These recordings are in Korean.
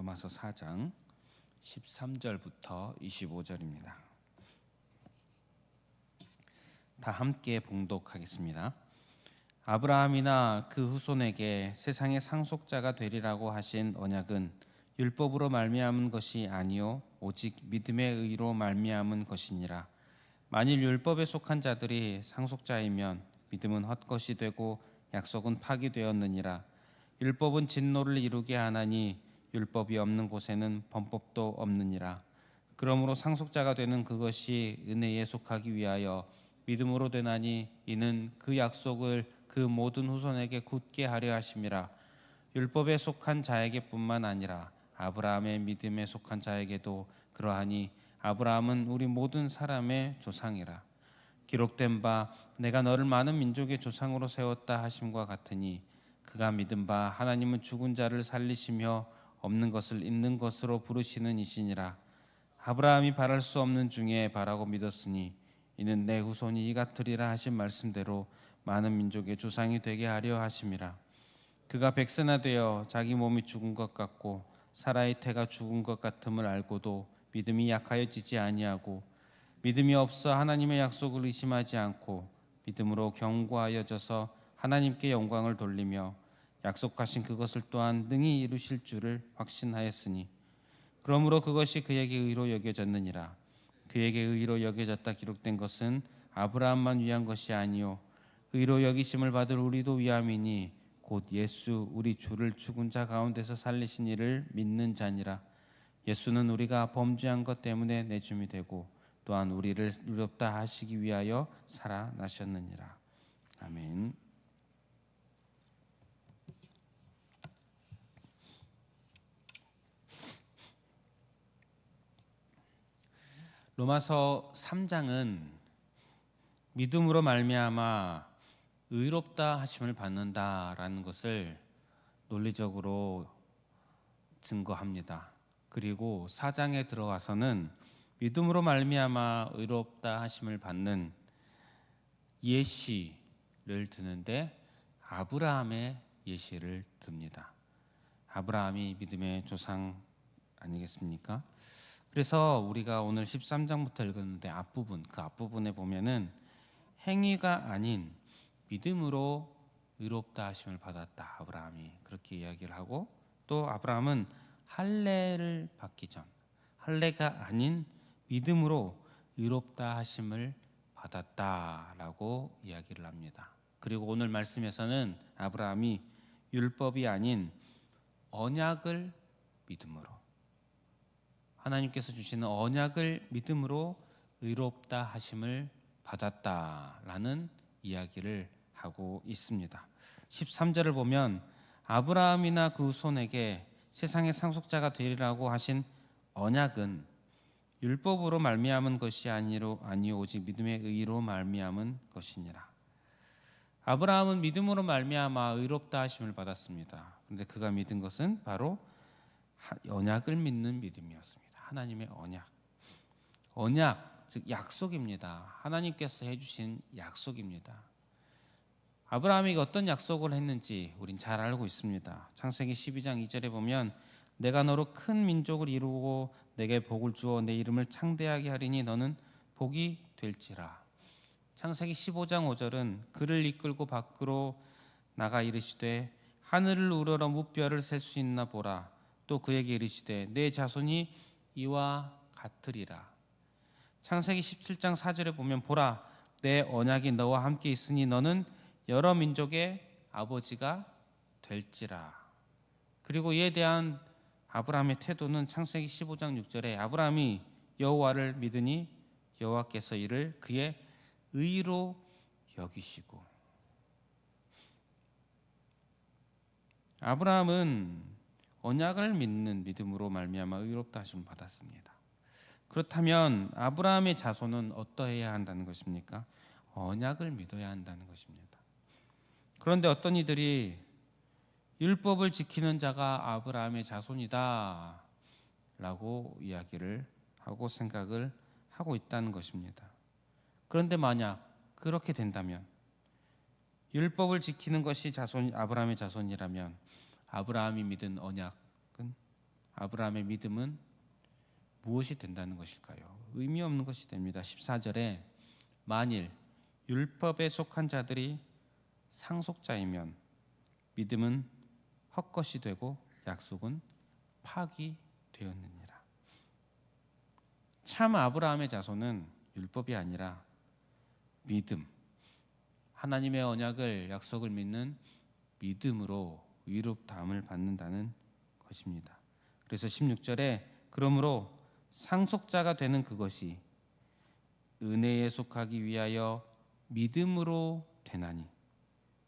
로마서 4장 13절부터 25절입니다. 다 함께 봉독하겠습니다. 아브라함이나 그 후손에게 세상의 상속자가 되리라고 하신 언약은 율법으로 말미암은 것이 아니요 오직 믿음의 의로 말미암은 것이니라. 만일 율법에 속한 자들이 상속자이면 믿음은 헛것이 되고 약속은 파기되었느니라. 율법은 진노를 이루게 하나니 율법이 없는 곳에는 범법도 없느니라. 그러므로 상속자가 되는 그것이 은혜에 속하기 위하여 믿음으로 되나니 이는 그 약속을 그 모든 후손에게 굳게 하려 하심이라. 율법에 속한 자에게뿐만 아니라 아브라함의 믿음에 속한 자에게도 그러하니 아브라함은 우리 모든 사람의 조상이라. 기록된 바 내가 너를 많은 민족의 조상으로 세웠다 하심과 같으니 그가 믿은 바 하나님은 죽은 자를 살리시며 없는 것을 있는 것으로 부르시는 이시니라. 아브라함이 바랄 수 없는 중에 바라고 믿었으니 이는 내 후손이 이 같으리라 하신 말씀대로 많은 민족의 조상이 되게 하려 하심이라. 그가 백세나 되어 자기 몸이 죽은 것 같고 사라의 태가 죽은 것 같음을 알고도 믿음이 약하여지지 아니하고 믿음이 없어 하나님의 약속을 의심하지 않고 믿음으로 견고하여져서 하나님께 영광을 돌리며 약속하신 그것을 또한 능히 이루실 줄을 확신하였으니 그러므로 그것이 그에게 의로 여겨졌느니라. 그에게 의로 여겨졌다 기록된 것은 아브라함만 위한 것이 아니요 의로 여기심을 받을 우리도 위함이니 곧 예수 우리 주를 죽은 자 가운데서 살리신 이를 믿는 자니라. 예수는 우리가 범죄한 것 때문에 내줌이 되고 또한 우리를 의롭다 하시기 위하여 살아나셨느니라. 아멘. 로마서 3장은 믿음으로 말미암아 의롭다 하심을 받는다라는 것을 논리적으로 증거합니다. 그리고 4장에 들어와서는 믿음으로 말미암아 의롭다 하심을 받는 예시를 드는데 아브라함의 예시를 듭니다. 아브라함이 믿음의 조상 아니겠습니까? 그래서 우리가 오늘 13장부터 읽었는데 그 앞부분에 보면은 행위가 아닌 믿음으로 의롭다 하심을 받았다. 아브라함이 그렇게 이야기를 하고 또 아브라함은 할례를 받기 전 할례가 아닌 믿음으로 의롭다 하심을 받았다라고 이야기를 합니다. 그리고 오늘 말씀에서는 아브라함이 율법이 아닌 언약을 믿음으로 하나님께서 주시는 언약을 믿음으로 의롭다 하심을 받았다라는 이야기를 하고 있습니다. 13절을 보면 아브라함이나 그 후손에게 세상의 상속자가 되리라고 하신 언약은 율법으로 말미암은 것이 아니요 오직 믿음의 의로 말미암은 것이니라. 아브라함은 믿음으로 말미암아 의롭다 하심을 받았습니다. 그런데 그가 믿은 것은 바로 언약을 믿는 믿음이었습니다. 하나님의 언약 즉 약속입니다. 하나님께서 해주신 약속입니다. 아브라함이 어떤 약속을 했는지 우린 잘 알고 있습니다. 창세기 12장 2절에 보면 내가 너로 큰 민족을 이루고 내게 복을 주어 내 이름을 창대하게 하리니 너는 복이 될지라. 창세기 15장 5절은 그를 이끌고 밖으로 나가 이르시되 하늘을 우러러 무뼈를 셀 수 있나 보라. 또 그에게 이르시되 내 자손이 이와 같으리라. 창세기 17장 4절에 보면 보라 내 언약이 너와 함께 있으니 너는 여러 민족의 아버지가 될지라. 그리고 이에 대한 아브라함의 태도는 창세기 15장 6절에 아브라함이 여호와를 믿으니 여호와께서 이를 그의 의로 여기시고. 아브라함은 언약을 믿는 믿음으로 말미암아 의롭다 하심을 받았습니다. 그렇다면 아브라함의 자손은 어떠해야 한다는 것입니까? 언약을 믿어야 한다는 것입니다. 그런데 어떤 이들이 율법을 지키는 자가 아브라함의 자손이다 라고 이야기를 하고 생각을 하고 있다는 것입니다. 그런데 만약 그렇게 된다면 율법을 지키는 것이 아브라함의 자손이라면 아브라함이 믿은 언약은 아브라함의 믿음은 무엇이 된다는 것일까요? 의미 없는 것이 됩니다. 14절에 만일 율법에 속한 자들이 상속자이면 믿음은 헛것이 되고 약속은 파기되었느니라. 참 아브라함의 자손은 율법이 아니라 믿음, 하나님의 언약을 약속을 믿는 믿음으로 의롭다함을 받는다는 것입니다. 그래서 16절에 그러므로 상속자가 되는 그것이 은혜에 속하기 위하여 믿음으로 되나니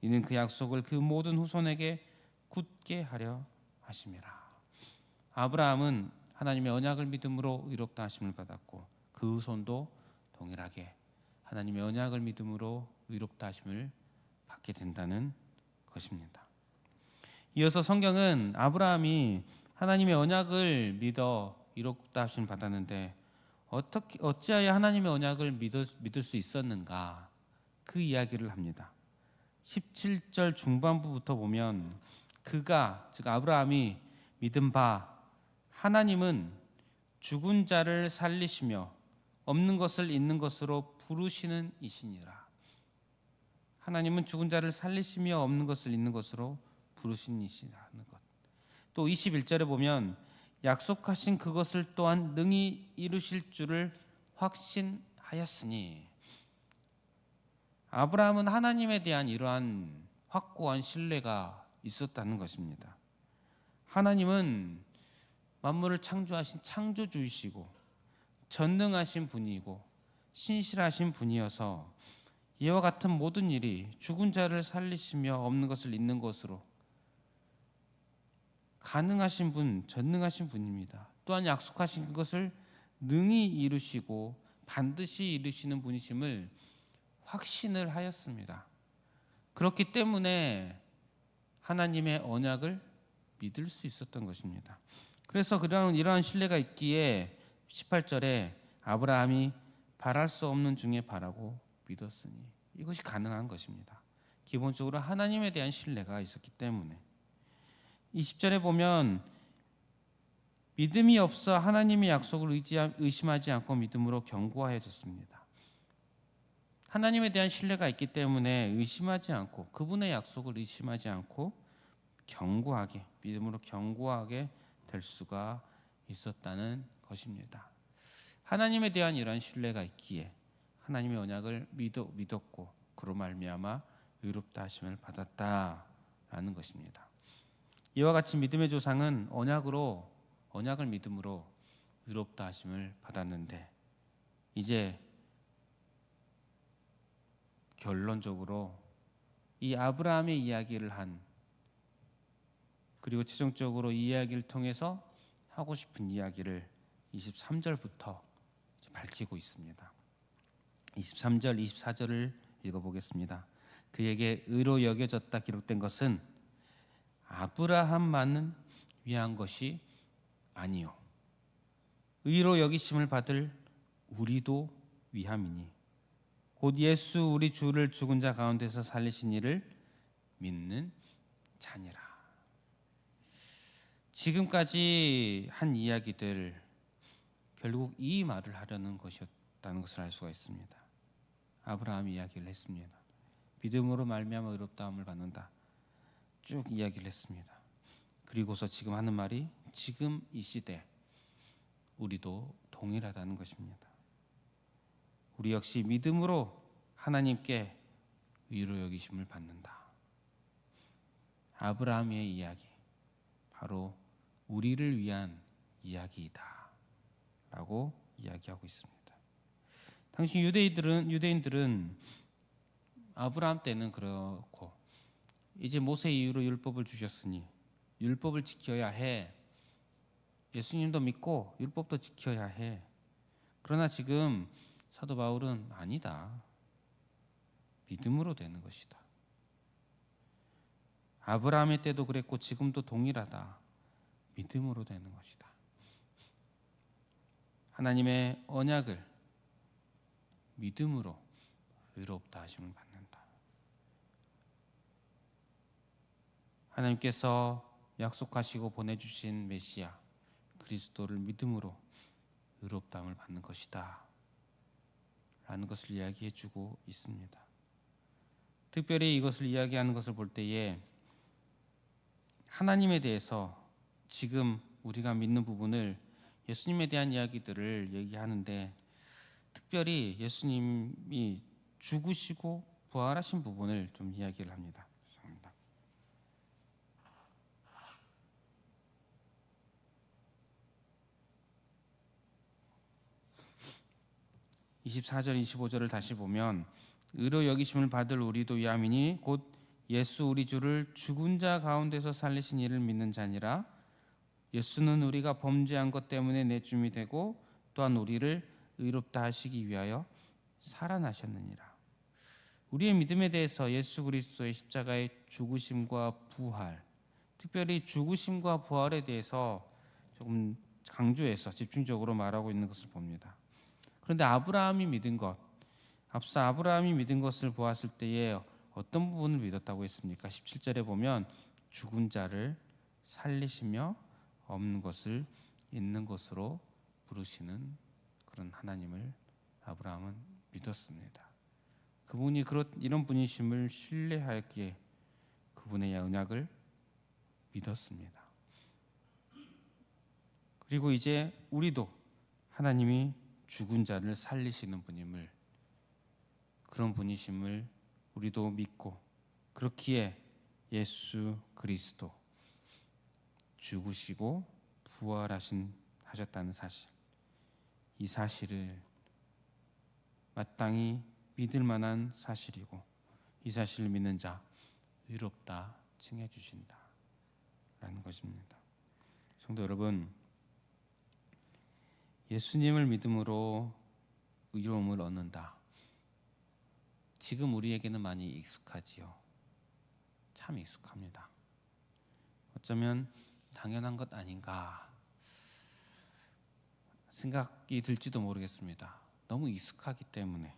이는 그 약속을 그 모든 후손에게 굳게 하려 하심이라. 아브라함은 하나님의 언약을 믿음으로 의롭다 하심을 받았고 그 후손도 동일하게 하나님의 언약을 믿음으로 의롭다 하심을 받게 된다는 것입니다. 이어서 성경은 아브라함이 하나님의 언약을 믿어 의롭다 하심을 받았는데 어찌하여 하나님의 언약을 믿을 수 있었는가, 그 이야기를 합니다. 17절 중반부부터 보면 그가, 즉 아브라함이 믿은 바 하나님은 죽은 자를 살리시며 없는 것을 있는 것으로 부르시는 이시니라. 하나님은 죽은 자를 살리시며 없는 것을 있는 것으로 부르시는 이시라는 것. 또 21절에 보면 약속하신 그것을 또한 능히 이루실 줄을 확신하였으니, 아브라함은 하나님에 대한 이러한 확고한 신뢰가 있었다는 것입니다. 하나님은 만물을 창조하신 창조주이시고 전능하신 분이고 신실하신 분이어서 이와 같은 모든 일이 죽은 자를 살리시며 없는 것을 있는 것으로 가능하신 분, 전능하신 분입니다. 또한 약속하신 것을 능히 이루시고 반드시 이루시는 분이심을 확신을 하였습니다. 그렇기 때문에 하나님의 언약을 믿을 수 있었던 것입니다. 그래서 이러한 신뢰가 있기에 18절에 아브라함이 바랄 수 없는 중에 바라고 믿었으니, 이것이 가능한 것입니다. 기본적으로 하나님에 대한 신뢰가 있었기 때문에. 20절에 보면 믿음이 없어 하나님의 약속을 의심하지 않고 믿음으로 견고하여졌습니다. 하나님에 대한 신뢰가 있기 때문에 의심하지 않고, 그분의 약속을 의심하지 않고 견고하게, 믿음으로 견고하게 될 수가 있었다는 것입니다. 하나님에 대한 이러한 신뢰가 있기에 하나님의 언약을 믿었고 그로 말미암아 의롭다 하심을 받았다라는 것입니다. 이와 같이 믿음의 조상은 언약을 믿음으로 의롭다 하심을 받았는데, 이제 결론적으로 이 아브라함의 이야기를 그리고 최종적으로 이 이야기를 통해서 하고 싶은 이야기를 23절부터 밝히고 있습니다. 23절, 24절을 읽어보겠습니다. 그에게 의로 여겨졌다 기록된 것은 아브라함만은 위한 것이 아니요 의로 여기심을 받을 우리도 위함이니 곧 예수 우리 주를 죽은 자 가운데서 살리신 이를 믿는 자니라. 지금까지 한 이야기들 결국 이 말을 하려는 것이었다는 것을 알 수가 있습니다. 아브라함이 이야기를 했습니다. 믿음으로 말미암아 의롭다함을 받는다, 쭉 이야기를 했습니다. 그리고서 지금 하는 말이 지금 이 시대 우리도 동일하다는 것입니다. 우리 역시 믿음으로 하나님께 의로 여기심을 받는다. 아브라함의 이야기, 바로 우리를 위한 이야기이다 라고 이야기하고 있습니다. 당시 유대인들은 아브라함 때는 그렇고, 이제 모세 이후로 율법을 주셨으니 율법을 지켜야 해, 예수님도 믿고 율법도 지켜야 해. 그러나 지금 사도 바울은 아니다, 믿음으로 되는 것이다. 아브라함의 때도 그랬고 지금도 동일하다, 믿음으로 되는 것이다. 하나님의 언약을 믿음으로 의롭다 하심을 받는다. 하나님께서 약속하시고 보내주신 메시아 그리스도를 믿음으로 의롭다함을 받는 것이다 라는 것을 이야기해 주고 있습니다. 특별히 이것을 이야기하는 것을 볼 때에 하나님에 대해서 지금 우리가 믿는 부분을 예수님에 대한 이야기들을 얘기하는데, 특별히 예수님이 죽으시고 부활하신 부분을 좀 이야기를 합니다. 죄송합니다. 24절 25절을 다시 보면, 의로 여기심을 받을 우리도 위함이니 곧 예수 우리 주를 죽은 자 가운데서 살리신 이를 믿는 자니라. 예수는 우리가 범죄한 것 때문에 내줌이 되고 또한 우리를 의롭다 하시기 위하여 살아나셨느니라. 우리의 믿음에 대해서 예수 그리스도의 십자가의 죽으심과 부활, 특별히 죽으심과 부활에 대해서 조금 강조해서 집중적으로 말하고 있는 것을 봅니다. 그런데 아브라함이 믿은 것, 앞서 아브라함이 믿은 것을 보았을 때에 어떤 부분을 믿었다고 했습니까? 17절에 보면 죽은 자를 살리시며 없는 것을 있는 것으로 부르시는 그런 하나님을 아브라함은 믿었습니다. 그분이 이런 분이심을 신뢰하기에 그분의 언약을 믿었습니다. 그리고 이제 우리도 하나님이 죽은 자를 살리시는 분임을, 그런 분이심을 우리도 믿고, 그렇기에 예수 그리스도 죽으시고 부활하셨다는 사실, 이 사실을 마땅히 믿을 만한 사실이고, 이 사실을 믿는 자 의롭다 칭해 주신다 라는 것입니다. 성도 여러분, 예수님을 믿음으로 의로움을 얻는다. 지금 우리에게는 많이 익숙하지요. 참 익숙합니다. 어쩌면 당연한 것 아닌가 생각이 들지도 모르겠습니다. 너무 익숙하기 때문에.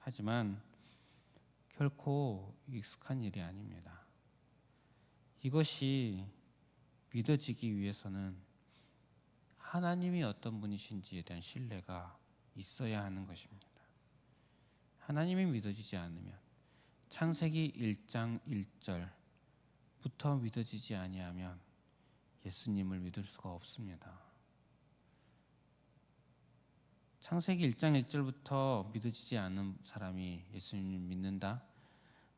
하지만 결코 익숙한 일이 아닙니다. 이것이 믿어지기 위해서는 하나님이 어떤 분이신지에 대한 신뢰가 있어야 하는 것입니다. 하나님이 믿어지지 않으면, 창세기 1장 1절부터 믿어지지 아니하면 예수님을 믿을 수가 없습니다. 창세기 1장 1절부터 믿어지지 않는 사람이 예수님을 믿는다?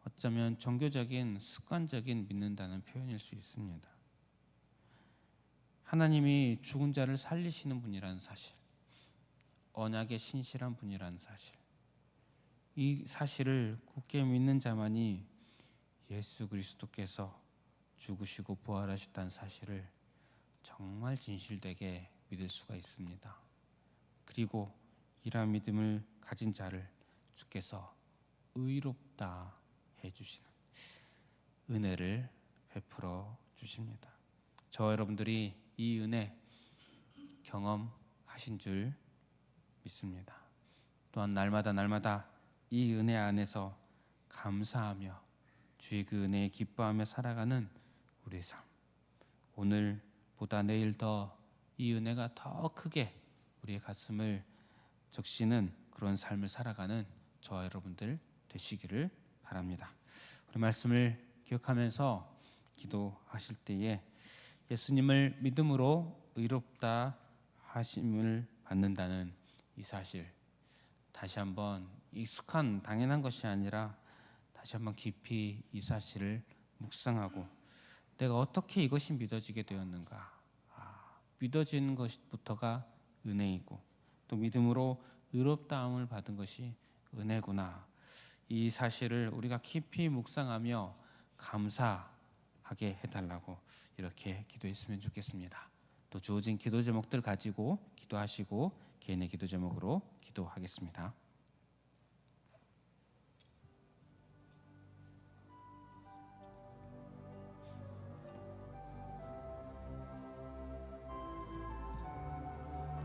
어쩌면 종교적인 습관적인 믿는다는 표현일 수 있습니다. 하나님이 죽은 자를 살리시는 분이라는 사실, 언약의 신실한 분이라는 사실, 이 사실을 굳게 믿는 자만이 예수 그리스도께서 죽으시고 부활하셨다는 사실을 정말 진실되게 믿을 수가 있습니다. 그리고 이러한 믿음을 가진 자를 주께서 의롭다 해주시는 은혜를 베풀어 주십니다. 저와 여러분들이 이 은혜 경험하신 줄 믿습니다. 또한 날마다 이 은혜 안에서 감사하며 주의 그 은혜에 기뻐하며 살아가는 우리의 삶, 오늘보다 내일 더 이 은혜가 더 크게 우리의 가슴을 적시는 그런 삶을 살아가는 저와 여러분들 되시기를 바랍니다. 우리 말씀을 기억하면서 기도하실 때에 예수님을 믿음으로 의롭다 하심을 받는다는 이 사실, 다시 한번 익숙한 당연한 것이 아니라 다시 한번 깊이 이 사실을 묵상하고, 내가 어떻게 이것이 믿어지게 되었는가, 믿어지는 것부터가 은혜이고 또 믿음으로 의롭다함을 받은 것이 은혜구나, 이 사실을 우리가 깊이 묵상하며 감사하게 해달라고 이렇게 기도했으면 좋겠습니다. 또 주어진 기도 제목들 가지고 기도하시고 개인의 기도 제목으로 기도하겠습니다.